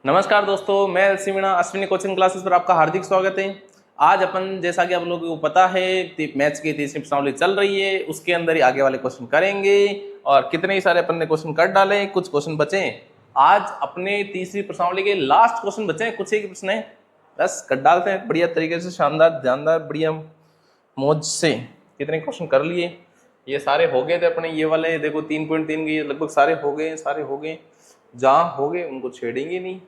नमस्कार दोस्तों, मैं LC Meena Ashwini coaching classes पर आपका हार्दिक स्वागत है। आज अपन, जैसा कि आप लोगों को पता है, मैथ्स की तीसरी प्रश्नावली चल रही है, उसके अंदर ही आगे वाले क्वेश्चन करेंगे और कितने ही सारे अपन ने क्वेश्चन कर डाले, कुछ क्वेश्चन बचे। आज अपने तीसरी प्रश्नावली के लास्ट क्वेश्चन बचे हैं, कुछ एक प्रश्न है, बस कर डालते हैं बढ़िया तरीके से, शानदार जानदार बढ़िया मौज से। कितने क्वेश्चन कर लिए, ये सारे हो गए थे अपने, ये वाले देखो 3.3 के लगभग सारे हो गए। जहाँ हो गए उनको छेड़ेंगे नहीं,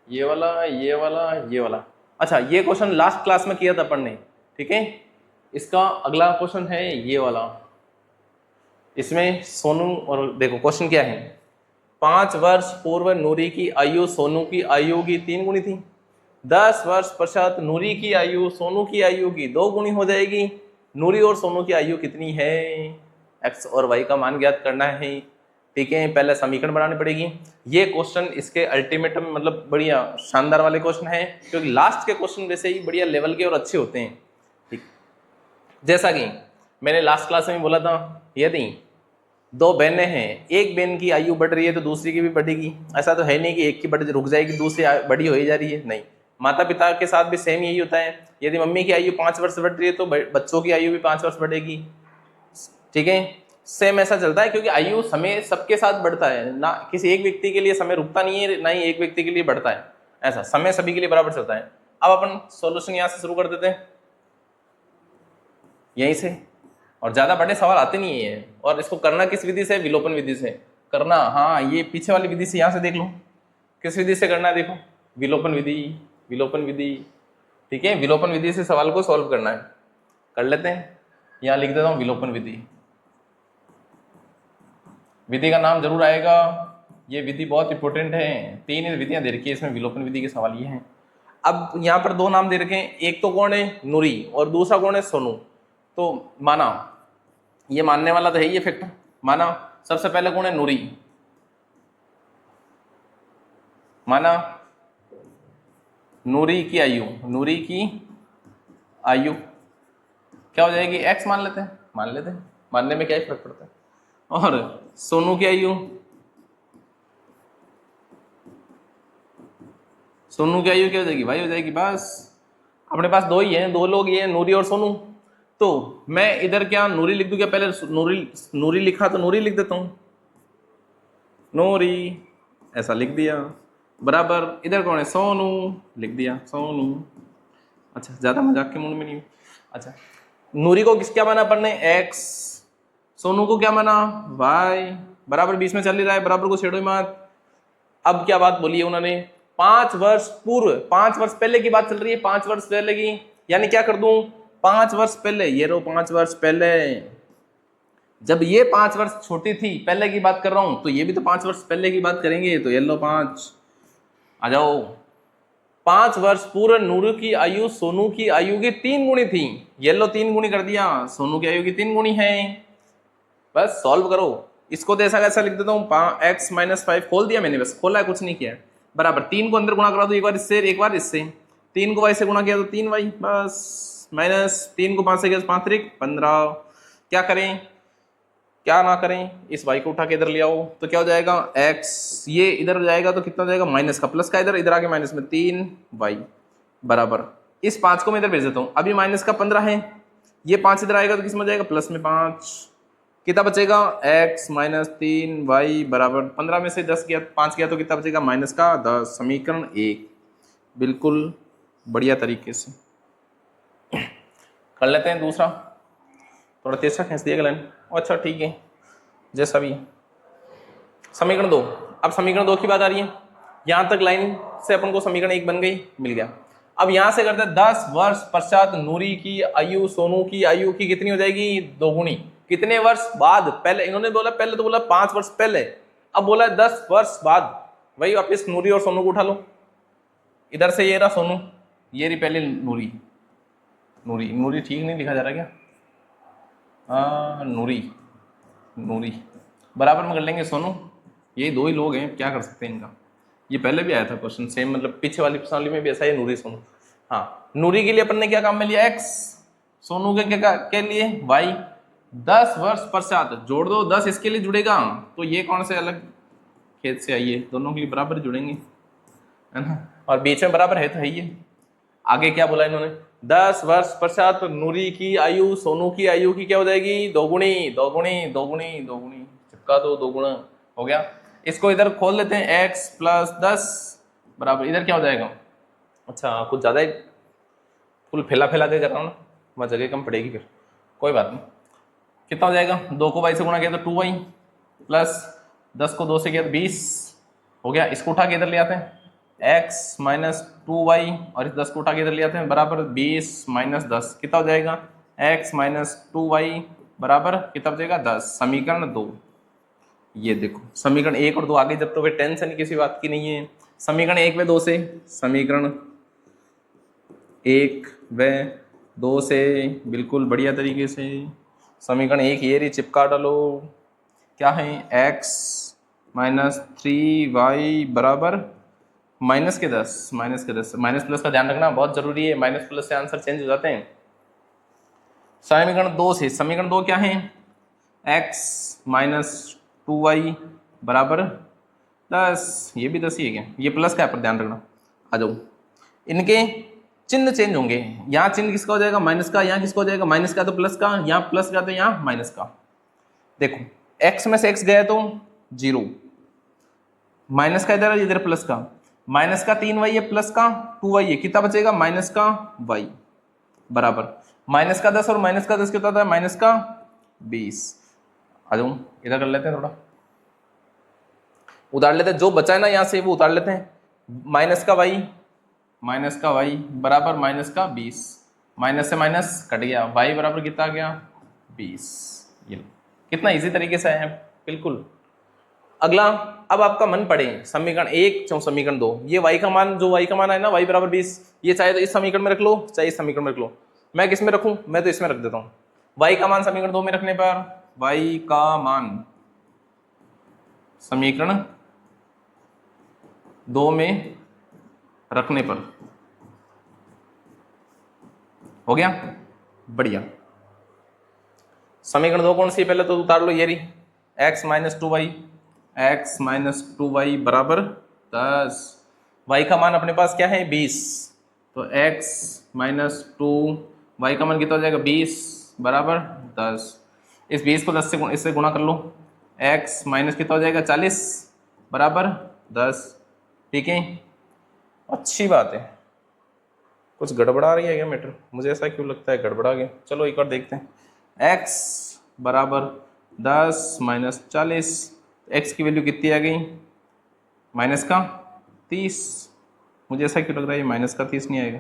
ये वाला ये वाला ये वाला। अच्छा, ये क्वेश्चन लास्ट क्लास में किया था अपन ने, ठीक है। इसका अगला क्वेश्चन है ये वाला, इसमें सोनू, और देखो क्वेश्चन क्या है। 5 वर्ष पूर्व नूरी की आयु सोनू की आयु की 3 गुनी थी। 10 वर्ष पश्चात नूरी की आयु सोनू की आयु की 2 गुनी हो जाएगी। नूरी और सोनू की आयु कितनी है? एक्स और वाई का मान ज्ञात करना है, ठीक है। पहले समीकरण बनानी पड़ेगी। ये क्वेश्चन इसके अल्टीमेट में मतलब बढ़िया शानदार वाले क्वेश्चन है, क्योंकि लास्ट के क्वेश्चन वैसे ही बढ़िया लेवल के और अच्छे होते हैं, ठीक। जैसा कि मैंने लास्ट क्लास में बोला था, यदि 2 बहनें हैं, एक बहन की आयु बढ़ रही है तो दूसरी की भी बढ़ेगी। ऐसा तो है नहीं कि एक की बढ़ रुक जाएगी, दूसरी बड़ी हो ही जा रही है, नहीं। माता पिता के साथ भी सेम यही होता है। यदि मम्मी की आयु 5 वर्ष बढ़ रही है तो बच्चों की आयु भी 5 वर्ष बढ़ेगी, ठीक है। सेम ऐसा चलता है, क्योंकि आयु समय सबके साथ बढ़ता है ना, किसी एक व्यक्ति के लिए समय रुकता नहीं है, ना ही एक व्यक्ति के लिए बढ़ता है। ऐसा समय सभी के लिए बराबर चलता है। अब अपन सॉल्यूशन यहां से शुरू कर देते हैं, यहीं से, और ज्यादा बड़े सवाल आते नहीं है। और इसको करना किस विधि से? विलोपन विधि से करना। हाँ, ये पीछे वाली विधि से, यहां से देख लो किस विधि से करना है। देखो, विलोपन विधि, ठीक है। विलोपन विधि से सवाल को सॉल्व करना है, कर लेते हैं। यहां लिख देता हूं विलोपन विधि। विधि का नाम जरूर आएगा, ये विधि बहुत इंपॉर्टेंट है। 3 विधियां दे रखी है इसमें, विलोपन विधि के सवाल ये हैं। अब यहाँ पर 2 नाम दे रखे हैं, एक तो कौन है? नूरी, और दूसरा कौन है? सोनू। तो माना, ये मानने वाला तो है ये फैक्टर, माना। सबसे पहले कौन है? नूरी, माना। नूरी की आयु क्या हो जाएगी? x मान लेते हैं, मानने में क्या ही फर्क पड़ता है। और सोनू की आयु क्या हो जाएगी? भाई हो जाएगी। बस अपने पास 2 ही हैं, 2 लोग ये हैं, नूरी और सोनू। तो मैं इधर क्या नूरी लिख दूं क्या? पहले नूरी लिखा तो नूरी लिख देता हूं, नूरी ऐसा लिख दिया, बराबर। इधर कौन है? सोनू, लिख दिया सोनू। अच्छा, ज्यादा मजाक के मूड में नहीं हूं। अच्छा, नूरी को क्या माना अपन ने? x, सोनू को क्या माना? y, बराबर। बीच में चल ही रहा है, बराबर को छेड़ो मत। अब क्या बात बोली है उन्होंने? 5 वर्ष पूर्व, 5 वर्ष पहले की बात चल रही है, 5 वर्ष पहले की। यानी क्या कर दूं? 5 वर्ष पहले, ये रो 5 वर्ष पहले। जब ये 5 वर्ष छोटी थी, पहले की बात कर रहा हूं, तो ये भी तो 5 वर्ष पहले की बात करेंगे। तो ये लो 5, आ जाओ। 5 वर्ष पूर्व नूरू की आयु सोनू की आयु की 3 गुनी थी। ये लो 3 गुनी कर दिया, सोनू की आयु की 3 गुनी है। बस सॉल्व करो इसको। तो ऐसा कैसा लिख देता हूँ, x - 5 खोल दिया मैंने, बस खोला है, कुछ नहीं किया। बराबर 3 को अंदर गुणा करा दो, एक बार इससे एक बार इससे। 3 को y से गुणा किया तो 3y, बस। माइनस 3 को 5 से किया तो 5 3 15। क्या करें क्या ना करें, इस y को उठा के इधर ले आओ तो क्या हो जाएगा? x, ये इधर जाएगा तो कितना जाएगा? माइनस का प्लस का इधर आके माइनस में 3y, बराबर। इस 5 को मैं इधर भेज देता हूँ। अभी माइनस का 15 है, ये 5 इधर आएगा तो किस में जाएगा? प्लस में 5। कितना बचेगा? x - 3y बराबर 15 में से 10 किया, 5 किया तो कितना बचेगा? माइनस का 10। समीकरण 1 बिल्कुल बढ़िया तरीके से कर लेते हैं। दूसरा थोड़ा तेजा खींच दिया लाइन। अच्छा ठीक है, जैसा भी। समीकरण 2। अब समीकरण 2 की बात आ रही है। यहां तक लाइन से अपन को समीकरण 1 बन गई, मिल गया। अब यहां से करते हैं 10 वर्ष पश्चात नूरी की आयु सोनू की आयु की कितनी हो जाएगी? 2 गुनी। कितने वर्ष बाद? पहले इन्होंने बोला, पहले तो बोला 5 वर्ष पहले, अब बोला 10 वर्ष बाद। वही वापिस नूरी और सोनू को उठा लो। इधर से ये रहा सोनू, ये रही पहले नूरी। नूरी ठीक नहीं लिखा जा रहा क्या? नूरी बराबर में कर लेंगे सोनू। ये 2 ही लोग हैं, क्या कर सकते हैं इनका। ये पहले भी आया था क्वेश्चन सेम, मतलब पीछे वाली प्रश्नावली में भी ऐसा है, नूरी सोनू। हाँ, नूरी के लिए अपन ने क्या काम में लिया? x, सोनू के लिए y। 10 वर्ष पश्चात जोड़ दो, 10 इसके लिए जुड़ेगा तो ये कौन से अलग खेत से आइए, दोनों के लिए बराबर जुड़ेंगे। है ना, और बीच में बराबर है तो है ये। आगे क्या बोला इन्होंने, 10 वर्ष पश्चात नूरी की आयु सोनू की आयु की क्या हो जाएगी, दोगुनी दोगुनी दोगुनी दोगुनी, चिपका दो, दोगुना हो गया। इसको इधर खोल लेते हैं, x + 10 बराबर इधर क्या हो जाएगा, अच्छा कुछ ज्यादा ही फुल फैला फैला के कर रहा हूँ ना, वहाँ जगह कम पड़ेगी फिर, कोई बात नहीं। कितना हो जाएगा, 2 को y से गुणा किया तो 2y प्लस 10 को 2 से किया तो 20 हो गया। इसको उठा के इधर ले आते हैं, x - 2y और इस 10 को उठा के इधर ले आते हैं बराबर 20 - 10 कितना हो जाएगा, x - 2y बराबर कितना हो जाएगा 10। समीकरण 2, ये देखो समीकरण 1 और 2 आगे जब तो फिर टेंशन किसी बात की नहीं है। समीकरण 1 व 2 से, समीकरण 1 व 2 से बिल्कुल बढ़िया तरीके से समीकरण 1 ये रही, चिपका डालो, क्या है x - 3y बराबर -10 माइनस प्लस का ध्यान रखना बहुत जरूरी है, माइनस प्लस से आंसर चेंज हो जाते हैं। समीकरण 2 से, समीकरण 2 क्या है, x - 2y बराबर 10, ये भी 10 ही है क्या, ये प्लस का है पर ध्यान रखना। आ जाओ, इनके चिन्ह चेंज होंगे, यहाँ चिन्ह किसका हो जाएगा माइनस का, यहाँ किसका हो जाएगा माइनस का तो प्लस का, यहाँ प्लस का तो यहाँ माइनस का। देखो x में से x गया तो 0, माइनस का इधर प्लस का, माइनस का 3y है प्लस का 2y है, कितना बचेगा माइनस का y बराबर माइनस का 10 और माइनस का 10 कितना होता है माइनस का 20। आ जाऊँ इधर कर लेते हैं, थोड़ा उतार लेते हैं, जो बचा है ना यहाँ से वो उतार लेते हैं, माइनस का y बराबर माइनस का 20, माइनस से माइनस कट गया, y बराबर कितना आ गया 20। ये कितना इजी तरीके से है बिल्कुल। अगला, अब आपका मन पड़े समीकरण 1 समीकरण 2, ये y का मान, जो y का मान है ना y बराबर 20, ये चाहे तो इस समीकरण में रख लो चाहे इस समीकरण में रख लो, मैं किस में रखूं, मैं तो इसमें रख देता हूं। y का मान समीकरण 2 में रखने पर, y का मान समीकरण 2 में रखने पर हो गया बढ़िया। समीकरण 2 कौन सी, पहले तो उतार लो, ये रही x - 2y बराबर 10, y का मान अपने पास क्या है 20, तो x - 2y का मान कितना हो जाएगा 20 बराबर 10। इस 20 को 10 से इससे गुणा कर लो, x माइनस कितना हो जाएगा 40 बराबर 10। ठीक है, अच्छी बात है। कुछ गड़बड़ा रही है क्या मैटर, मुझे ऐसा क्यों लगता है गड़बड़ा गया, चलो एक बार देखते हैं। x बराबर 10 - 40, x की वैल्यू कितनी आ गई माइनस का 30, मुझे ऐसा क्यों लग रहा है माइनस का 30 नहीं आएगा,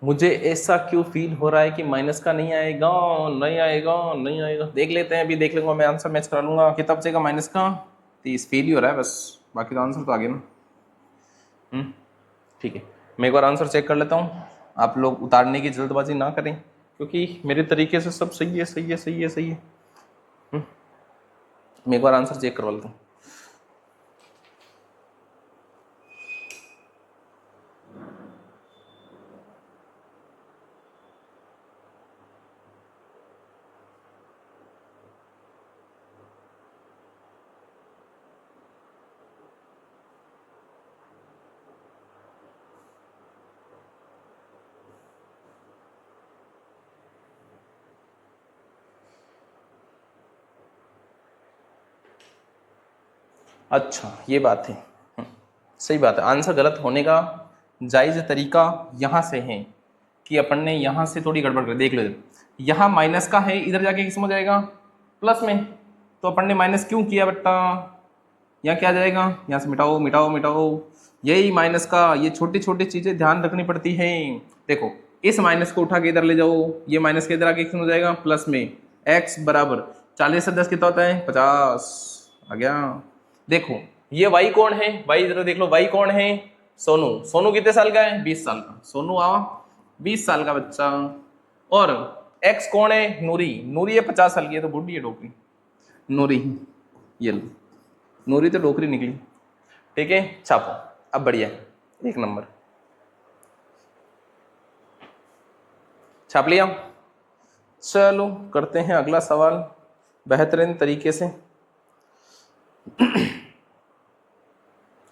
मुझे ऐसा क्यों फील हो रहा है कि माइनस का नहीं आएगा, नहीं आएगा नहीं आएगा, देख लेते हैं, अभी देख लूंगा मैं, आंसर मैच करा लूंगा, कितना बचेगा माइनस का 30, फील ही हो रहा है बस, बाकी तो आंसर तो आ गया ना। ठीक है, मैं एक बार आंसर चेक कर लेता हूँ, आप लोग उतारने की जल्दबाजी ना करें क्योंकि मेरे तरीके से सब सही है सही है सही है सही है। मैं एक बार आंसर चेक करवा लेता हूँ। अच्छा ये बात है, सही बात है, आंसर गलत होने का जायज़ तरीका यहाँ से है कि अपन ने यहाँ से थोड़ी गड़बड़ कर, देख लो यहाँ माइनस का है, इधर जाके किस में हो जाएगा प्लस में, तो अपन ने माइनस क्यों किया बेटा, यहाँ क्या जाएगा, यहाँ से मिटाओ मिटाओ मिटाओ, यही माइनस का, ये छोटी छोटी चीज़ें ध्यान रखनी पड़ती हैं। देखो इस माइनस को उठा के इधर ले जाओ, ये माइनस के इधर आके किस में हो जाएगा प्लस में, x बराबर 40 से 10 कितना होता है 50 आ गया। देखो ये y कौन है, y इधर देख लो, y कौन है सोनू, सोनू कितने साल का है 20 साल का, सोनू आओ 20 साल का बच्चा, और x कौन है नूरी, नूरी है 50 साल की, है तो बुढ़ी है डोकरी, नूरी ये लो, नूरी तो डोकरी निकली। ठीक है छापो, अब बढ़िया एक नंबर छाप लिया। चलो करते हैं अगला सवाल बेहतरीन तरीके से।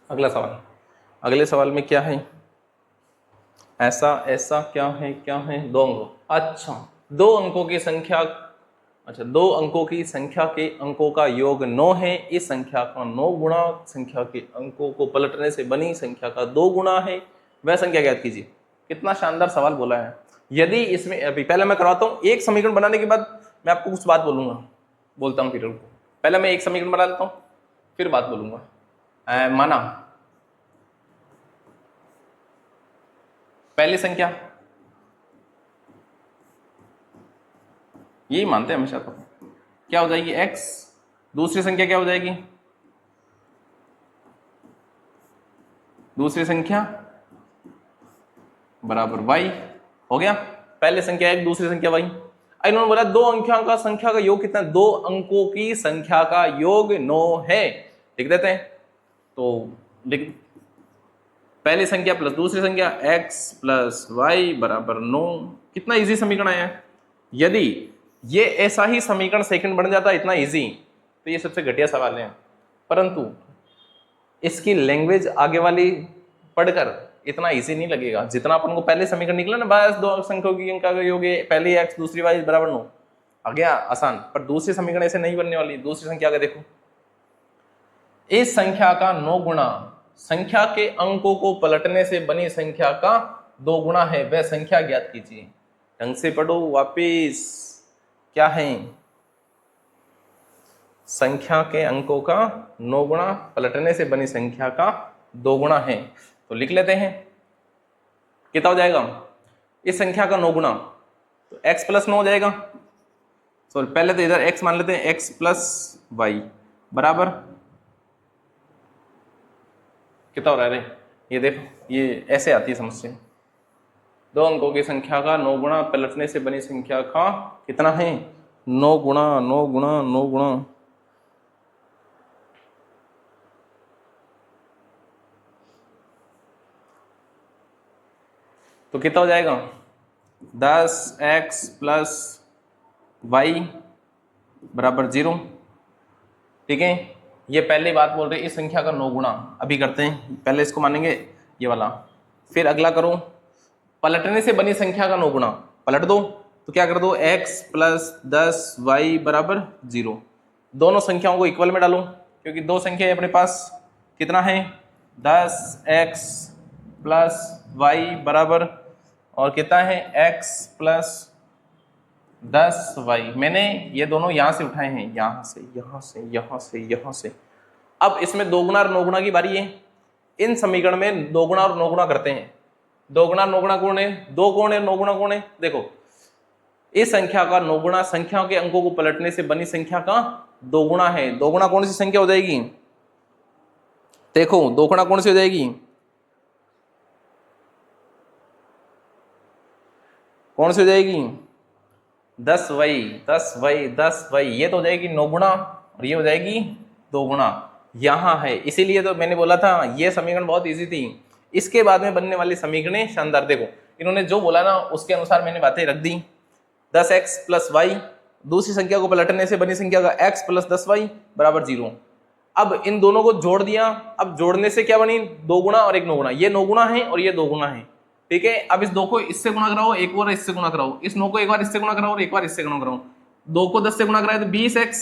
अगला सवाल, अगले सवाल में क्या है, ऐसा ऐसा क्या है, क्या है, दो अंक, अच्छा दो अंकों की संख्या, अच्छा दो अंकों की संख्या के अंकों का योग 9 है, इस संख्या का 9 गुणा संख्या के अंकों को पलटने से बनी संख्या का 2 गुणा है, वह संख्या ज्ञात कीजिए। कितना शानदार सवाल बोला है। यदि इसमें अभी पहले मैं करवाता हूं, एक समीकरण बनाने के बाद मैं आपको कुछ बात बोलता हूं, फिर पहले मैं एक समीकरण बना लेता हूं फिर बात बोलूंगा। माना पहली संख्या, यही मानते हैं हमेशा, तो क्या हो जाएगी x, दूसरी संख्या क्या हो जाएगी, दूसरी संख्या बराबर y, हो गया। पहले संख्या एक, दूसरी संख्या y। इन्होंने बोला दो अंकों का संख्या का योग कितना, दो अंकों की संख्या का योग 9 है, लिख देते हैं। तो लिख पहली संख्या प्लस दूसरी संख्या x प्लस वाई बराबर 9। कितना इजी समीकरण आया है। यदि ये ऐसा ही समीकरण सेकंड बन जाता इतना इजी, तो ये सबसे घटिया सवाल है। परंतु इसकी लैंग्वेज आगे वाली पढ़कर इतना इजी नहीं लगेगा जितना अपन को पहले समीकरण निकला ना, बस दो संख्याओं की अंक का योग पहली x दूसरी y बराबर 9, आ गया आसान। पर दूसरी समीकरण ऐसे नहीं बनने वाली। दूसरी संख्या का देखो, इस संख्या का 9 गुणा संख्या के अंकों को पलटने से बनी संख्या का 2 गुणा है, वह संख्या ज्ञात कीजिए। ढंग से पढ़ो वापिस, क्या है, संख्या के अंकों का 9 गुणा पलटने से बनी संख्या का 2 गुणा है। तो लिख लेते हैं, कितना हो जाएगा, इस संख्या का 9 गुणा तो x प्लस 9 हो जाएगा। सॉरी पहले तो इधर x मान लेते हैं, x प्लस वाई बराबर कितना हो रहा है, ये देखो ये ऐसे आती है समस्या। दो अंकों की संख्या का 9 गुणा पलटने से बनी संख्या का कितना है, 9 गुणा 9 गुणा 9 गुणा, तो कितना हो जाएगा 10x प्लस वाई बराबर 0। ठीक है, ये पहली बात बोल रहे इस संख्या का 9 गुणा। अभी करते हैं, पहले इसको मानेंगे ये वाला, फिर अगला करो, पलटने से बनी संख्या का 9 गुणा पलट दो, तो क्या कर दो x प्लस 10y बराबर 0। दोनों संख्याओं को इक्वल में डालो, क्योंकि दो संख्या है अपने पास, कितना है 10x प्लस y बराबर और कितना है x प्लस 10y। मैंने ये दोनों यहां से उठाए हैं, यहां से यहां से यहां से यहां से। अब इसमें 2 गुणा और 9 गुणा की बारी है। इन समीकरण में 2 गुणा और 9 गुणा करते हैं। 2 गुणा 9 गुणा कौन है, 2 कौन है, 9 गुणा कौन है। देखो इस संख्या का 9 गुणा संख्याओं के अंकों को पलटने से बनी संख्या का 2 गुणा है। 2 गुणा कौन सी संख्या हो जाएगी, देखो 2 गुणा कौन सी हो जाएगी, कौन सी हो जाएगी 10y 10y 10y। ये तो हो जाएगी 9 गुणा और ये हो जाएगी 2 गुणा। यहां है, इसीलिए तो मैंने बोला था ये समीकरण बहुत इजी थी। इसके बाद में बनने वाली समीकरण शानदार। देखो इन्होंने जो बोला ना उसके अनुसार मैंने बातें रख दी। 10x प्लस वाई, दूसरी संख्या को पलटने से बनी संख्या का x प्लस 10y बराबर 0। अब इन दोनों को जोड़ दिया। अब जोड़ने से क्या बनी, 2 गुणा और एक 9 गुणा। ये 9 गुणा है और ये 2 गुणा है। ठीक है, अब इस 2 को इससे गुणा कराओ, एक बार इससे गुणा कराओ, इस 9 को एक बार इससे गुणा कराओ और एक बार इससे गुणा कराओ। 2 को 10 से गुणा कराए तो 20x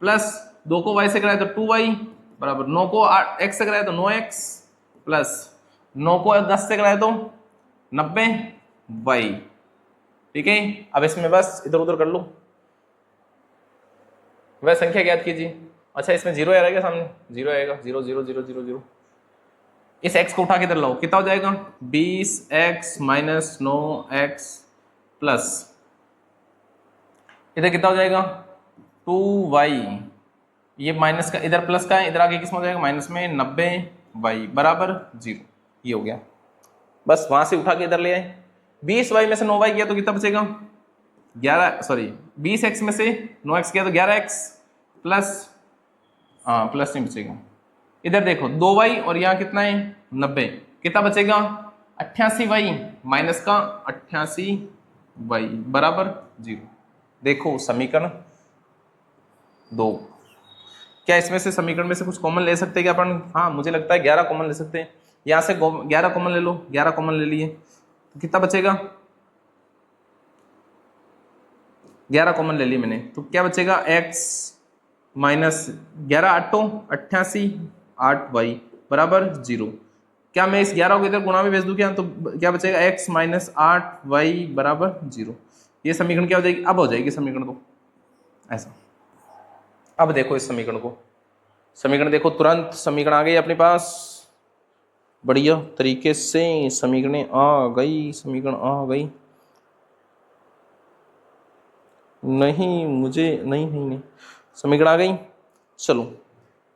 प्लस 2 को y से कराए तो 2y बराबर 9 को x से कराए तो 9x प्लस 9 को 10 से कराए तो 90y। ठीक है, अब इसमें बस इधर उधर कर लो, वह संख्या ज्ञात कीजिए। अच्छा इसमें 0 आएगा सामने, 0 आएगा, 0 0 0 0 0। इस x को उठा के इधर लाओ, कितना हो जाएगा 20x माइनस 9x प्लस इधर कितना हो जाएगा 2y। ये माइनस का इधर प्लस का है, इधर आगे किसमें हो जाएगा माइनस में 90y बराबर 0। ये हो गया, बस वहां से उठा के इधर ले आए। 20y में से 9y किया तो कितना बचेगा 11, सॉरी 20x में से 9x किया तो 11x प्लस, हाँ प्लस नहीं बचेगा। इधर देखो 2y और यहाँ कितना है 90, कितना बचेगा 88y माइनस का 88y बराबर 0। देखो समीकरण 2, क्या इसमें से समीकरण में से कुछ कॉमन ले सकते हैं क्या अपन? हाँ मुझे लगता है 11 कॉमन ले सकते हैं। यहाँ से 11 कॉमन ले लो, 11 कॉमन ले लिए तो कितना बचेगा? 11 कॉमन ले लिए मैंने, तो क्या बचेगा? x माइनस 11 8 88 8y बराबर 0। क्या मैं इस 11 को इधर गुणा में भेज दूं क्या? तो क्या बचेगा? x माइनस 8y बराबर 0। ये समीकरण क्या हो जाएगी? अब हो जाएगी समीकरण तो ऐसा। अब देखो इस समीकरण को, समीकरण देखो, तुरंत समीकरण आ गई अपने पास, बढ़िया तरीके से समीकरण आ गई, समीकरण आ गई। नहीं मुझे नहीं नहीं नहीं समीकरण आ गई। चलो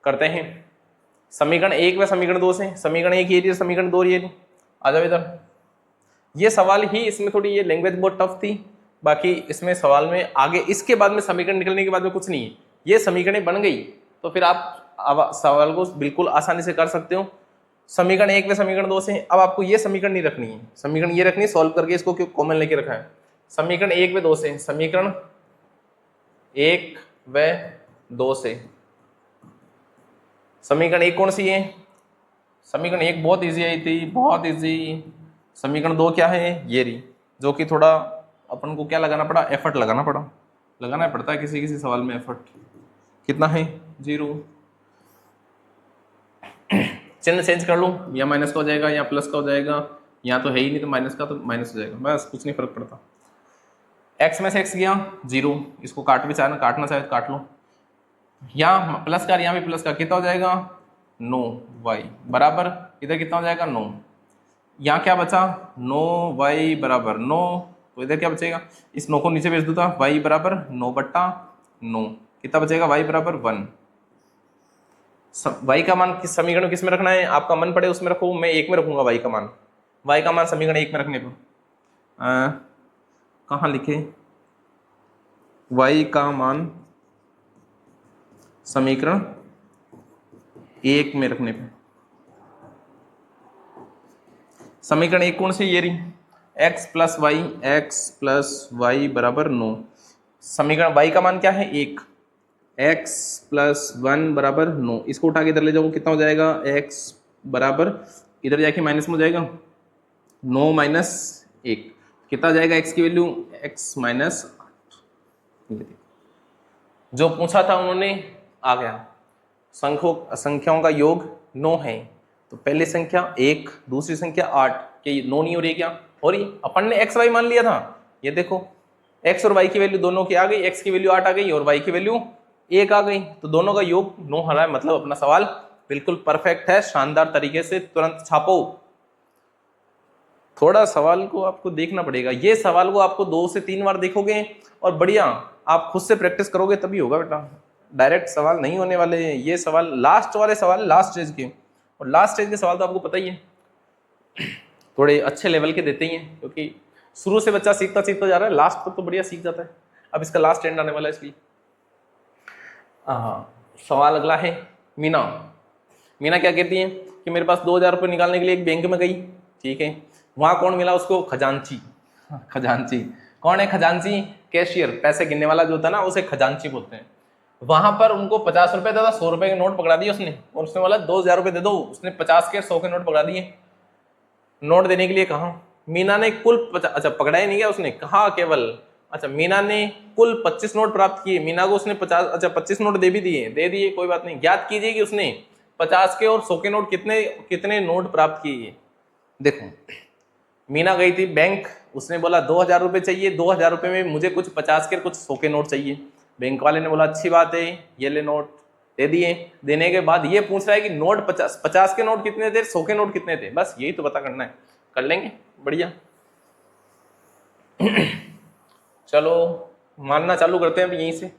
करते हैं समीकरण 1 व समीकरण 2 से। समीकरण 1 ये, समीकरण 2 ये। आ जाओ इधर। ये सवाल ही, इसमें थोड़ी ये लैंग्वेज बहुत टफ थी, बाकी इसमें सवाल में आगे इसके बाद में समीकरण निकलने के बाद में कुछ नहीं है। ये समीकरणें बन गई तो फिर आप सवाल को बिल्कुल आसानी से कर सकते हो। समीकरण 1 व समीकरण 2 से अब आपको ये समीकरण नहीं रखनी है, समीकरण ये रखनी है सॉल्व करके, इसको क्यों कॉमन लेके रखा है। समीकरण 1 व 2 से, समीकरण 1 व 2 से समीकरण 1 कौन सी है? समीकरण 1 बहुत इजी आई थी, बहुत इजी। समीकरण 2 क्या है? ये रही, जो कि थोड़ा अपन को क्या लगाना पड़ा? एफर्ट लगाना पड़ता है किसी किसी सवाल में एफर्ट। कितना है? 0। चिन्ह चेंज कर लूं, या माइनस का हो जाएगा या प्लस का हो जाएगा, या तो है ही नहीं तो माइनस का, तो माइनस हो जाएगा, बस कुछ नहीं फर्क पड़ता। x में से x गया 0, इसको काट भी चाहे काटना चाहे तो काट लो, या प्लस का यहाँ भी प्लस का, कितना हो जाएगा? 9y बराबर, इधर कितना हो जाएगा? 9। यहाँ क्या बचा? 9y बराबर 9, तो इधर क्या बचेगा? इस 9 को नीचे भेज दूंगा, y बराबर 9/9, कितना बचेगा? y बराबर 1। y का मान किस समीकरण में किस में रखना है? आपका मन पड़े उसमें रखो, मैं 1 में रखूंगा y का मान। y का मान समीकरण 1 में रखने पर कहाँ लिखे? y का मान समीकरण 1 में रखने पे, समीकरण 1 कौन सी? ये रही, x प्लस वाई बराबर 9। समीकरण y का मान क्या है? 1, x प्लस 1 बराबर 9। इसको उठा के इधर ले जाओ, कितना हो जाएगा? x बराबर, इधर जाके माइनस में हो जाएगा 9 माइनस 1, कितना जाएगा x की वैल्यू? x minus 8। जो पूछा था उन्होंने आ गया। संख्याओं का योग 9 है, तो पहली संख्या 1, दूसरी संख्या 8, क्या ये 9 नहीं हो रही क्या? हो रही। अपन ने x y मान लिया था, ये देखो x और y की वैल्यू दोनों की आ गई, x की वैल्यू 8 आ गई और y की वैल्यू 1 आ गई, तो दोनों का योग 9 आ रहा है। मतलब अपना सवाल बिल्कुल परफेक्ट है, शानदार तरीके से तुरंत छापो। थोड़ा सवाल को आपको देखना पड़ेगा, ये सवाल को आपको 2 से 3 बार देखोगे और बढ़िया आप खुद से प्रैक्टिस करोगे तभी होगा बेटा, डायरेक्ट सवाल नहीं होने वाले हैं। ये सवाल लास्ट वाले सवाल, लास्ट स्टेज के, और लास्ट स्टेज के सवाल तो आपको पता ही है थोड़े अच्छे लेवल के देते ही हैं, क्योंकि शुरू से बच्चा सीखता सीखता जा रहा है, लास्ट तक तो बढ़िया सीख जाता है। अब इसका लास्ट एंड आने वाला है इसलिए। हाँ, सवाल अगला है। मीना क्या कहती है कि मेरे पास 2000 रुपये निकालने के लिए एक बैंक में गई, ठीक है, वहां कौन मिला उसको? खजांची। खजांची कौन है? खजांची कैशियर, पैसे गिनने वाला जो होता है ना, उसे खजांची बोलते हैं। वहां पर उनको 50 रुपए दादा 100 रुपए के नोट पकड़ा दिए उसने, और उसने बोला 2000 रुपए दे दो, उसने 50 के 100 के नोट पकड़ा दिए। नोट देने के लिए कहा, मीना ने कुल अच्छा पकड़ा ही नहीं गया उसने, कहा केवल, अच्छा मीना ने कुल 25 नोट प्राप्त किए, मीना को उसने 25 नोट दे भी दिए, दे दिए, कोई बात नहीं। ज्ञात कीजिए कि उसने 50 के और 100 के नोट कितने नोट प्राप्त किए। देखो मीना गई थी बैंक, उसने बोला 2000 रुपये चाहिए, 2000 रुपये में मुझे कुछ 50 के कुछ 100 के नोट चाहिए। बैंक वाले ने बोला अच्छी बात है, ये ले नोट, दे दिए। देने के बाद ये पूछ रहा है कि नोट 50 के नोट कितने थे, 100 के नोट कितने थे, बस यही तो पता करना है, कर लेंगे बढ़िया। चलो मानना चालू करते हैं अब यहीं से।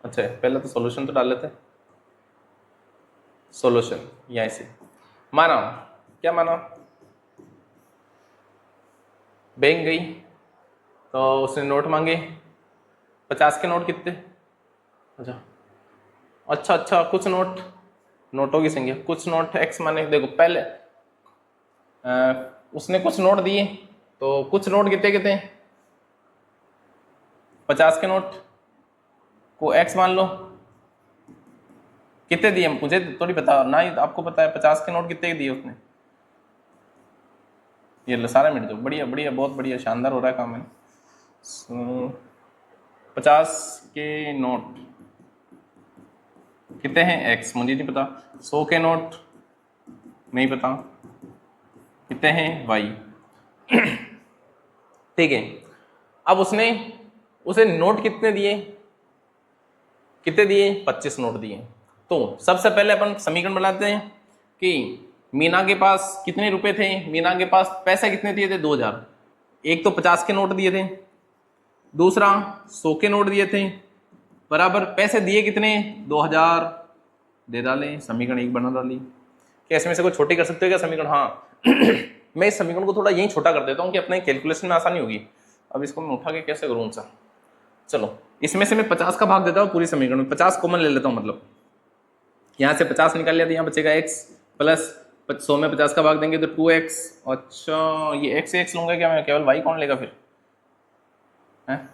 अच्छा पहले तो सॉल्यूशन तो डाल लेते हैं। सॉल्यूशन यहीं से माना, क्या माना? बैंक गई तो उसने नोट मांगे, 50 के नोट कितने? अच्छा कुछ नोटों की संख्या, कुछ नोट x माने, देखो पहले उसने कुछ नोट दिए, तो कुछ नोट कितने 50 के नोट को x मान लो, कितने दिए मुझे थोड़ी पता ना, ही आपको पता है 50 के नोट कितने दिए उसने। ये लो सारा मिट दो, बढ़िया बढ़िया बहुत बढ़िया शानदार हो रहा है काम है। 50 के नोट कितने हैं एक्स मुझे नहीं पता, 100 के नोट नहीं पता कितने हैं वाई। ठीक है, अब उसने उसे नोट कितने दिए, कितने दिए 25 नोट दिए। तो सबसे पहले अपन समीकरण बनाते हैं कि मीना के पास कितने रुपए थे, मीना के पास पैसे कितने दिए थे 2000। एक तो 50 के नोट दिए थे, दूसरा 100 के नोट दिए थे, बराबर पैसे दिए कितने 2000 दे डाले, समीकरण 1 बना डाली। क्या इसमें से कोई छोटी कर सकते हो क्या समीकरण? हाँ मैं इस समीकरण को थोड़ा यही छोटा कर देता हूँ कि अपने कैलकुलेशन में आसानी होगी। अब इसको मैं उठा के कैसे करूँ सा, चलो इसमें से मैं 50 का भाग देता हूँ पूरी समीकरण में, 50 कॉमन ले लेता हूँ, मतलब यहाँ से 50 निकाल लिया तो यहाँ बचेगा x प्लस 100 में 50 का भाग देंगे तो 2x। अच्छा ये x से x लूंगा क्या मैं, केवल y कौन लेगा फिर है?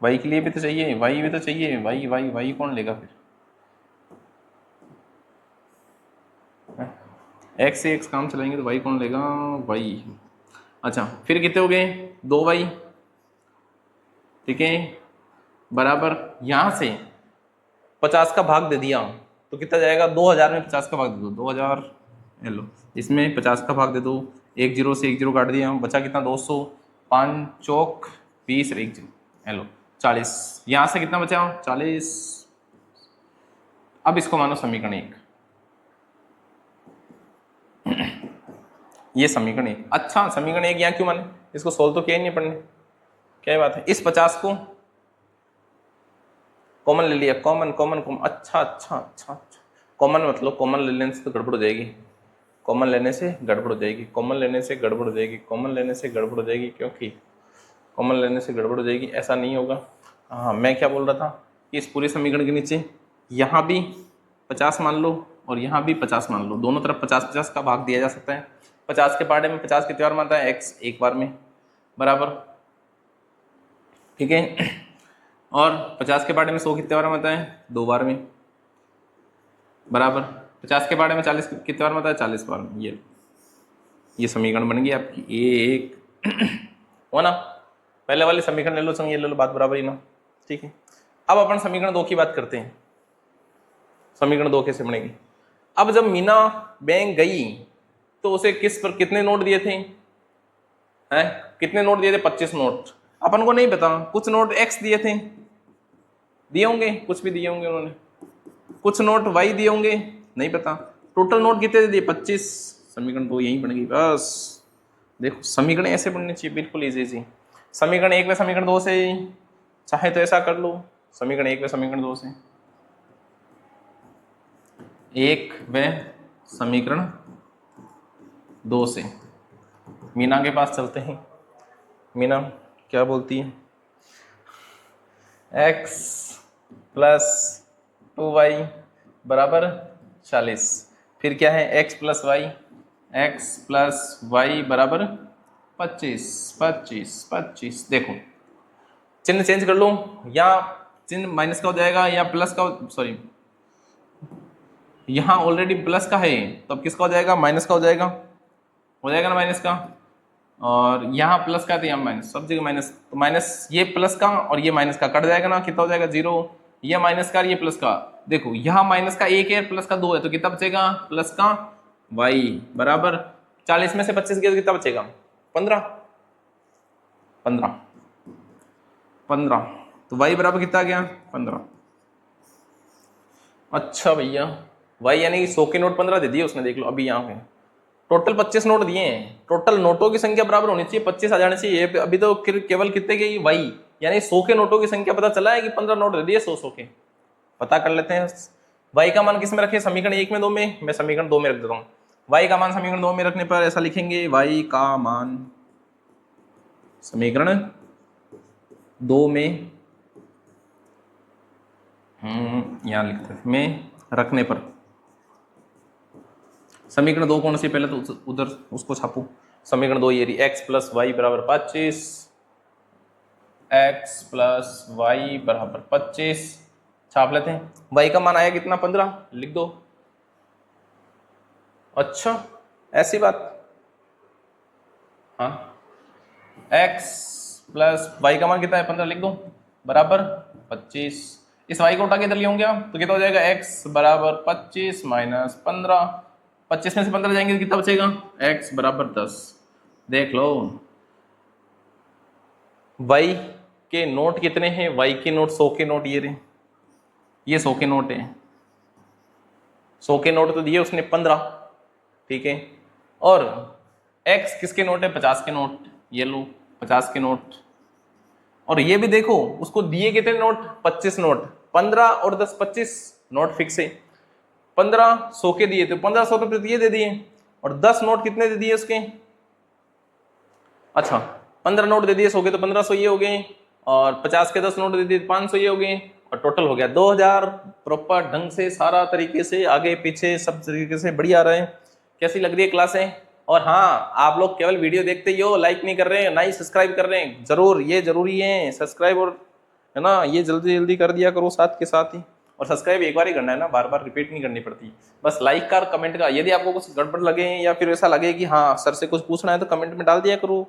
y के लिए भी तो चाहिए, y भी तो चाहिए, y कौन लेगा फिर है? x से x काम चलाएंगे तो y कौन लेगा, y। अच्छा फिर कितने हो गए 2y, ठीक है, बराबर यहाँ से 50 का भाग दे दिया तो कितना जाएगा 2000 में 50 का भाग दे दो 2000, लो इसमें 50 का भाग दे दो, एक जीरो से एक जीरो काट दिया, बचा कितना 200, 5 चौक 20 एक जीरो, लो 40, यहाँ से कितना बचा 40। अब इसको मानो समीकरण 1, ये समीकरण 1। अच्छा समीकरण 1 यहाँ क्यों माने, इसको सोल्व तो किया ही नहीं पढ़ने, क्या बात है। इस 50 को कॉमन ले लिया, कॉमन कॉमन कॉमन, अच्छा अच्छा अच्छा अच्छा, कॉमन मतलब कॉमन ले लेने से तो गड़बड़ हो जाएगी, कॉमन लेने से गड़बड़ हो जाएगी, कॉमन लेने से गड़बड़ हो जाएगी, कॉमन लेने से गड़बड़ हो जाएगी, क्योंकि कॉमन लेने से गड़बड़ हो जाएगी, ऐसा नहीं होगा। हाँ मैं क्या बोल रहा था कि इस पूरे समीकरण के नीचे यहाँ भी 50 मान लो और यहाँ भी 50 मान लो, दोनों तरफ 50-50 का भाग दिया जा सकता है। 50 के पार्टे में 50 कितनी बार मानता है x, एक बार में, बराबर, ठीक है, और 50 के पार्टे में 100 कितने बार मानता है 2 बार में, बराबर, 50 के पार्टे में 40 कितने बार मानता है 40 बार में। ये समीकरण बन गई आपकी एक हो ना। पहले वाली समीकरण ले लो संग, ये ले लो, बात बराबर ही ना, ठीक है। अब अपन समीकरण 2 की बात करते हैं, समीकरण 2 कैसे बनेगी। अब जब मीना बैंक गई तो उसे किस पर कितने नोट दिए थे, हैं कितने नोट दिए थे 25 नोट, अपन को नहीं पता, कुछ नोट x दिए थे, दिए होंगे, कुछ भी दिए होंगे उन्होंने, कुछ नोट y दिए होंगे, नहीं पता, टोटल नोट कितने दिए 25। समीकरण 2 यही बनेगी बस। देखो समीकरण ऐसे बनने चाहिए, बिल्कुल इजी। समीकरण 1 में समीकरण 2 से, चाहे तो ऐसा कर लो, समीकरण 1 में समीकरण 2 से, 1 व समीकरण 2 से मीना के पास चलते हैं। मीना क्या बोलती है, x प्लस 2y बराबर 40, फिर क्या है x plus y, x plus y बराबर 25। देखो चिन्ह चेंज कर लो, या चिन्ह माइनस का हो जाएगा या प्लस का, सॉरी यहाँ ऑलरेडी प्लस का है तो अब किसका हो जाएगा माइनस का हो जाएगा ना माइनस का, और यहाँ प्लस का तो यहाँ माइनस, सब जगह माइनस, तो माइनस ये प्लस का और ये माइनस का कट जाएगा ना, कितना हो जाएगा 0, ये माइनस का और ये प्लस का, देखो यहाँ माइनस का 1 है प्लस का 2 है तो कितना बचेगा प्लस का y बराबर 40 में से 25 गया तो कितना बचेगा 15, तो y बराबर कितना आ गया 15। अच्छा भैया y यानी कि 100 के नोट 15 दे दिए उसने, देख लो अभी यहाँ पे टोटल 25 नोट दिए हैं, टोटल नोटों की संख्या बराबर होनी चाहिए 25 आ जानी चाहिए, अभी तो केवल कितने की y यानी 100 के नोटों की संख्या पता चला है कि 15 नोट दे दिए 100 के। पता कर लेते हैं y का मान किस में रखे, समीकरण 1 में 2 में, मैं समीकरण 2 में रख देता हूँ। y का मान समीकरण 2 में रखने पर ऐसा लिखेंगे, y का मान समीकरण 2 में यहाँ लिखते हैं में रखने पर, समीकरण 2 कौन सी, पहले तो उधर उसको छापू, समीकरण 2 ये रही, x प्लस वाई बराबर 25, x प्लस वाई बराबर 25 छाप लेते हैं। y का मान आया कितना 15, लिख दो। अच्छा ऐसी बात, हाँ x प्लस वाई का मान कितना है 15, लिख दो, बराबर 25। इस y को उठा के इधर ले होंगे आप तो कितना हो जाएगा x बराबर 25 माइनस 15, 25 में से 15 जाएंगे तो कितना बचेगा x बराबर 10। देख लो y के नोट कितने हैं, y के नोट 100 के नोट ये रहे, ये 100 के नोट है, 100 के नोट तो दिए उसने 15, ठीक है। और x किसके नोट है 50 के नोट, ये लो 50 के नोट। और ये भी देखो उसको दिए कितने नोट 25 नोट, 15 और 10 25 नोट फिक्स है। 15 100 के दिए तो 1500 रुपये तो ये दे दिए, और 10 नोट कितने दे दिए उसके, अच्छा 15 नोट दे दिए 100 के तो 1500 ये हो गए, और 50 के 10 नोट दे दिए 500 ये हो गए, और टोटल हो गया 2000। प्रॉपर ढंग से सारा तरीके से आगे पीछे सब तरीके से बढ़िया रहे। कैसी लग रही है क्लासें? और हाँ आप लोग केवल वीडियो देखते ही हो, लाइक नहीं कर रहे हैं, ना ही सब्सक्राइब कर रहे हैं, जरूर ये जरूरी है सब्सक्राइब, और है ना ये जल्दी जल्दी कर दिया करो साथ के साथ ही। और सब्सक्राइब एक बार ही करना है ना, बार बार रिपीट नहीं करनी पड़ती, बस लाइक का कमेंट का। यदि आपको कुछ गड़बड़ लगे या फिर ऐसा लगे कि हाँ सर से कुछ पूछना है तो कमेंट में डाल दिया करो,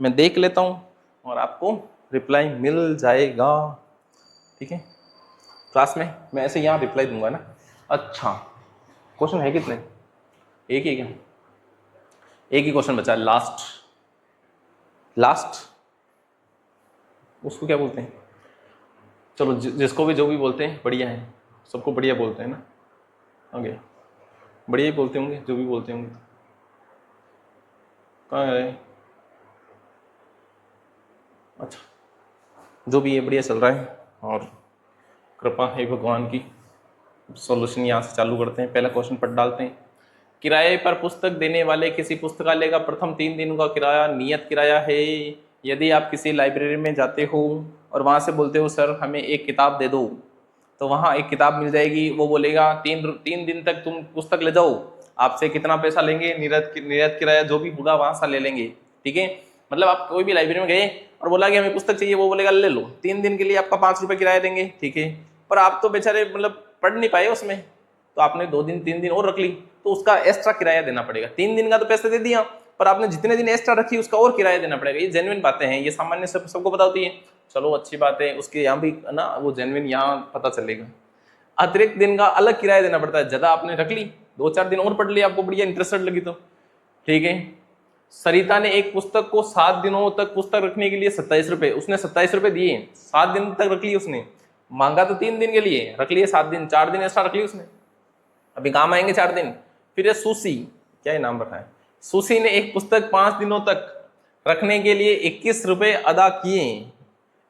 मैं देख लेता हूँ और आपको रिप्लाई मिल जाएगा, ठीक है। क्लास में मैं ऐसे यहाँ रिप्लाई दूंगा ना। अच्छा क्वेश्चन है कितने, एक ही क्या, एक ही क्वेश्चन बचा है, लास्ट उसको क्या बोलते हैं, चलो जिसको भी जो भी बोलते हैं बढ़िया है, सबको बढ़िया बोलते हैं ना, ओके बढ़िया ही बोलते होंगे जो भी बोलते होंगे। कहाँ गए, अच्छा जो भी ये बढ़िया चल रहा है और कृपा है भगवान की। सॉल्यूशन यहाँ से चालू करते हैं, पहला क्वेश्चन पढ़ डालते हैं। किराए पर पुस्तक देने वाले किसी पुस्तकालय का प्रथम 3 दिन का किराया नियत किराया है। यदि आप किसी लाइब्रेरी में जाते हो और वहाँ से बोलते हो सर हमें एक किताब दे दो, तो वहाँ एक किताब मिल जाएगी, वो बोलेगा 3 दिन तक तुम पुस्तक ले जाओ, आपसे कितना पैसा लेंगे, नियत किराया जो भी होगा वहाँ से ले लेंगे, ठीक है। मतलब आप कोई भी लाइब्रेरी में गए और बोला कि हमें पुस्तक चाहिए, वो बोलेगा ले लो, 3 दिन के लिए आपका 5 रुपये किराया देंगे, ठीक है। पर आप तो बेचारे मतलब पढ़ नहीं पाए उसमें, तो आपने 2 दिन 3 दिन और रख ली, तो उसका एक्स्ट्रा किराया देना पड़ेगा। 3 दिन का तो पैसे दे दिया, पर आपने जितने दिन एक्स्ट्रा रखी उसका और किराया देना पड़ेगा। ये जेन्युइन बातें हैं, ये सामान्य सबको पता होती है, चलो अच्छी बात है, उसके यहाँ भी ना वो जेन्युइन यहाँ पता चलेगा। अतिरिक्त दिन का अलग किराया देना पड़ता है, ज्यादा आपने रख ली 2-4 दिन और पढ़ ली, आपको बढ़िया इंटरेस्टेड लगी तो, ठीक है। सरिता ने एक पुस्तक को 7 दिनों तक पुस्तक रखने के लिए 27 रुपए, उसने 27 रुपए दिए, 7 दिन तक रख ली उसने, मांगा तो 3 दिन के लिए, रख लिए 7 दिन, 4 दिन एक्स्ट्रा रख ली उसने, अभी काम आएंगे 4 दिन। फिर सुसी, क्या ये नाम रखा है, सुसी ने एक पुस्तक 5 दिनों तक रखने के लिए 21 रुपए अदा किए,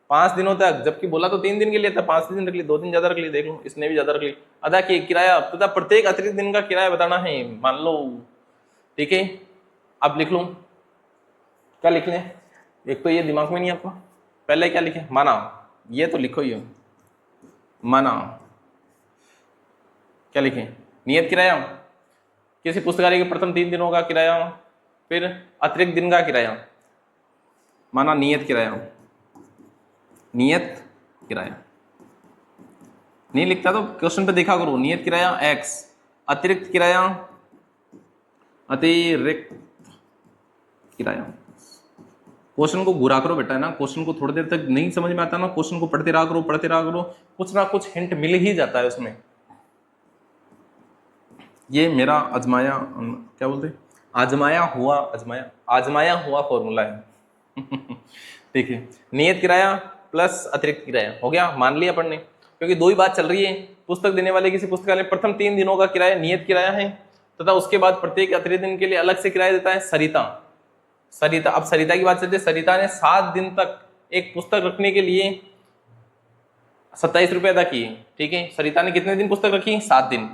5 दिनों तक, जबकि बोला तो 3 दिन के लिए था, 5 दिन रख ली, 2 दिन ज्यादा रख ली, देख लो इसने भी ज्यादा रख ली, अदा किए। किराया तथा प्रत्येक अतिरिक्त दिन का किराया बताना है, मान लो, ठीक है। अब लिख लूं, क्या लिख लें, एक तो ये दिमाग में नहीं आपको, पहले क्या लिखे, माना, ये तो लिखो ही हो, माना, क्या लिखें, नियत किराया, किसी पुस्तकालय के प्रथम 3 दिनों का किराया, फिर अतिरिक्त दिन का किराया, माना नियत किराया, नियत किराया नहीं लिखता तो क्वेश्चन पे देखा करो, नियत किराया x, अतिरिक्त किराया, अतिरिक्त किराया। क्वेश्चन को घुरा करो बेटा, है ना, क्वेश्चन को थोड़ी देर तक नहीं समझ में आता ना, क्वेश्चन को पढ़ते रहा करो, कुछ ना कुछ हिंट मिल ही जाता है उसमें। ये मेरा आजमाया, क्या बोलते, आजमाया हुआ फॉर्मूला है ठीक है। नियत किराया प्लस अतिरिक्त किराया हो गया, मान लिया पढ़ने, क्योंकि 2 ही बात चल रही है। पुस्तक देने वाले किसी पुस्तकालय प्रथम 3 दिनों का किराया नियत किराया है, तथा उसके बाद प्रत्येक अतिरिक्त दिन के लिए अलग से किराया देता है सरिता। अब सरिता की बात चलती है, सरिता ने 7 दिन तक एक पुस्तक रखने के लिए 27 रुपए अदा किए, ठीक है। सरिता ने कितने दिन पुस्तक रखी, 7 दिन।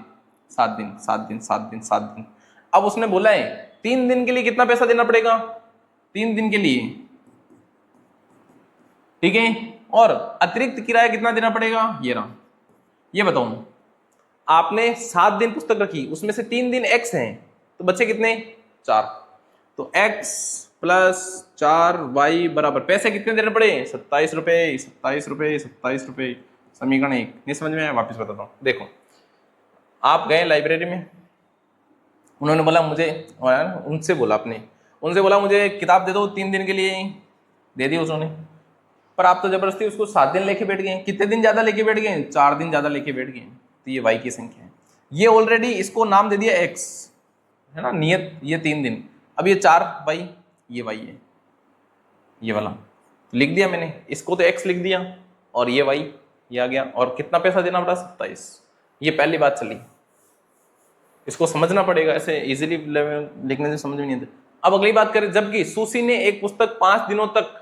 अब उसने बोला है 3 दिन के लिए कितना पैसा देना पड़ेगा, 3 दिन के लिए, ठीक है। और अतिरिक्त किराया कितना देना पड़ेगा, ये रहा, ये बताऊं, आपने 7 दिन पुस्तक रखी, उसमें से 3 दिन x हैं, तो बच्चे कितने, 4, तो x प्लस 4y बराबर पैसे कितने देने पड़े, 27 रुपए, समीकरण 1 नहीं समझ में आया, वापस बताता हूँ। देखो, आप गए लाइब्रेरी में, उन्होंने बोला मुझे, उनसे बोला मुझे किताब दे दो 3 दिन के लिए, दे दी उसने। पर आप तो जबरदस्ती उसको 7 दिन लेके बैठ गए। कितने दिन ज्यादा लेके बैठ गए? 4 दिन ज्यादा लेके बैठ गए। तो ये y की संख्या है। ये ऑलरेडी इसको नाम दे दिया x, है ना, नियत ये 3 दिन। अब ये 4y, ये y है, ये वाला लिख दिया मैंने, इसको तो x लिख दिया और ये y ये आ गया। और कितना पैसा देना पड़ा? 27। ये पहली बात चली, इसको समझना पड़ेगा, ऐसे इजीली लिखने से समझ में नहीं आता। अब अगली बात करें, जबकि सुशी ने एक पुस्तक 5 दिनों तक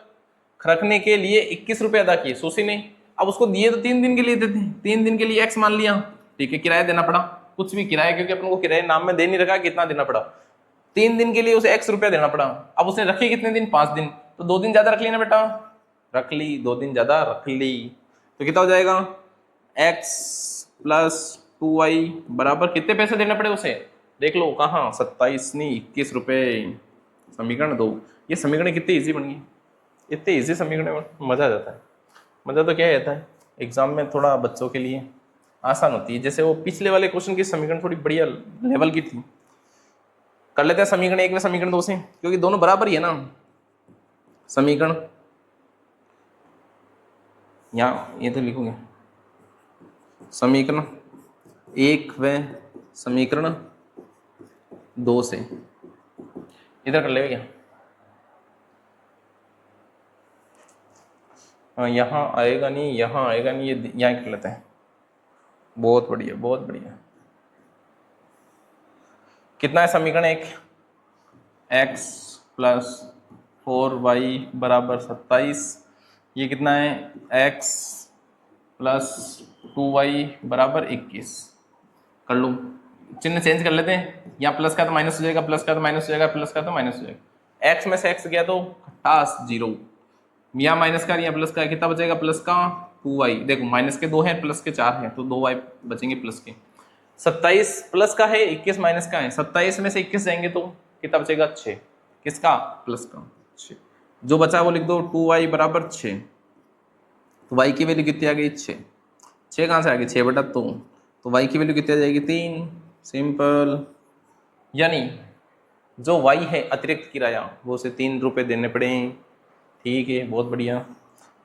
रखने के लिए 21 रुपए अदा किए सुशी ने। अब उसको दिए तो 3 दिन के लिए देते, 3 दिन के लिए x मान लिया, ठीक है, किराया देना पड़ा, कुछ भी किराया, क्योंकि अपन को किराया नाम में दे नहीं रखा, कितना देना पड़ा, 3 दिन के लिए उसे x रुपया देना पड़ा। अब उसने रखी कितने दिन? 5 दिन, तो 2 दिन ज्यादा रख ली ना बेटा, रख ली, 2 दिन ज्यादा रख ली, तो कितना हो जाएगा? x प्लस 2y बराबर कितने पैसे देने पड़े उसे? देख लो कहाँ, 27 नहीं 21 रुपए। समीकरण 2। ये समीकरण कितनी इजी बन गई, इतने इजी समीकरण में मजा आ जाता है। मजा तो क्या रहता है, एग्जाम में थोड़ा बच्चों के लिए आसान होती है। जैसे वो पिछले वाले क्वेश्चन की समीकरण थोड़ी बढ़िया लेवल की थी। कर लेते हैं समीकरण 1 में समीकरण 2 से, क्योंकि दोनों बराबर ही है ना। समीकरण यहाँ ये तो लिखोगे, समीकरण 1 व समीकरण 2 से इधर कर लेगा क्या? यहाँ आएगा नहीं, यहाँ आएगा नहीं, ये यहाँ कर लेते हैं। बहुत बढ़िया, बहुत बढ़िया। कितना है समीकरण 1? x प्लस 4y बराबर 27। ये कितना है? x प्लस 2y बराबर 21। कर लूँ, चिन्ह चेंज कर लेते हैं, यहाँ प्लस का तो माइनस हो जाएगा, प्लस का तो माइनस हो जाएगा, प्लस का तो माइनस हो जाएगा। x में से x गया तो खटास 0, यहाँ माइनस का यहाँ प्लस का, कितना बचेगा? प्लस का 2y। देखो माइनस के 2 हैं, प्लस के 4 हैं, तो 2y बचेंगे प्लस के। 27 प्लस का है, 21 माइनस का है, 27 में से 21 जाएंगे तो कितना बचेगा? 6। किसका? प्लस का 6। जो बचा वो लिख दो, 2y बराबर 6। तो y की वैल्यू कितनी आ गई? 6। 6 कहाँ से आ गई? 6/2। तो y की वैल्यू कितनी आ जाएगी? 3। सिंपल। यानी जो y है अतिरिक्त किराया, वो उसे 3 रुपये देने पड़े। ठीक है, बहुत बढ़िया।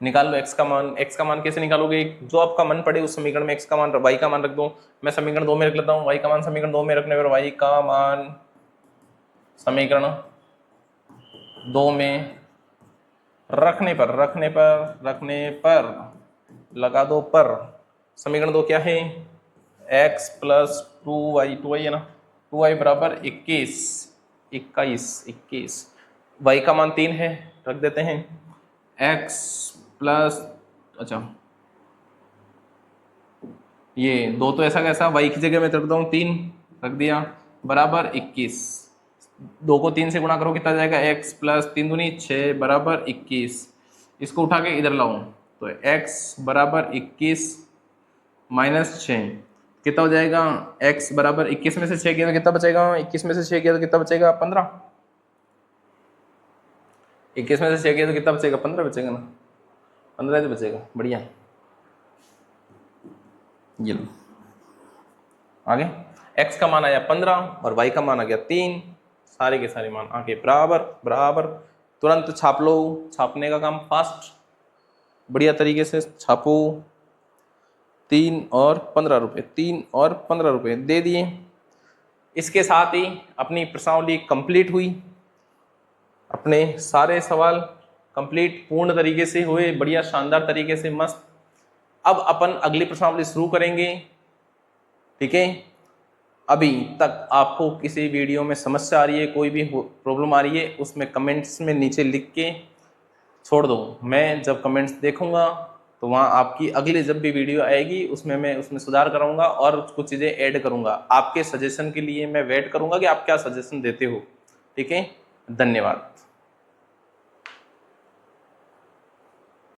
निकाल लो x का मान। x का मान कैसे निकालोगे? जो आपका मन पड़े उस समीकरण में x का मान, y का मान रख दो। मैं समीकरण 2 में रख लेता हूँ y का मान। समीकरण 2 में रखने पर y का मान समीकरण 2 में रखने पर लगा दो पर। समीकरण 2 क्या है? x प्लस 2y है ना, 2y बराबर 21। y का मान 3 है, रख देते हैं। x प्लस, अच्छा ये 2 तो ऐसा कैसा, y की जगह मैं रख दूँ 3, रख दिया, बराबर 21। 2 को 3 से गुणा करो, कितना जाएगा? x प्लस 3 दूनी 6 बराबर 21। इसको उठा के इधर लाऊं तो x बराबर 21 माइनस 6 कितना हो जाएगा? x बराबर 21 में से 6 किया तो कितना बचेगा? 21 में से 6 किया तो कितना बचेगा? 15। 21 में से 6 किया तो कितना बचेगा? 15 बचेगा ना, 15 तो बचेगा। बढ़िया, ये लो आगे। x का मान आया 15 और y का मान आ गया 3। सारे के सारे मान आगे बराबर बराबर। तुरंत छाप लो, छापने का काम फास्ट, बढ़िया तरीके से छापो। 3 और 15 रुपये, 3 और 15 रुपये दे दिए। इसके साथ ही अपनी प्रश्नावली कंप्लीट हुई, अपने सारे सवाल कंप्लीट पूर्ण तरीके से हुए, बढ़िया शानदार तरीके से, मस्त। अब अपन अगली प्रश्नावली शुरू करेंगे, ठीक है। अभी तक आपको किसी वीडियो में समस्या आ रही है, कोई भी प्रॉब्लम आ रही है, उसमें कमेंट्स में नीचे लिख के छोड़ दो। मैं जब कमेंट्स देखूंगा तो वहाँ आपकी अगली जब भी वीडियो आएगी उसमें मैं उसमें सुधार कराऊंगा और कुछ चीज़ें ऐड करूंगा। आपके सजेशन के लिए मैं वेट करूंगा कि आप क्या सजेशन देते हो, ठीक है। धन्यवाद।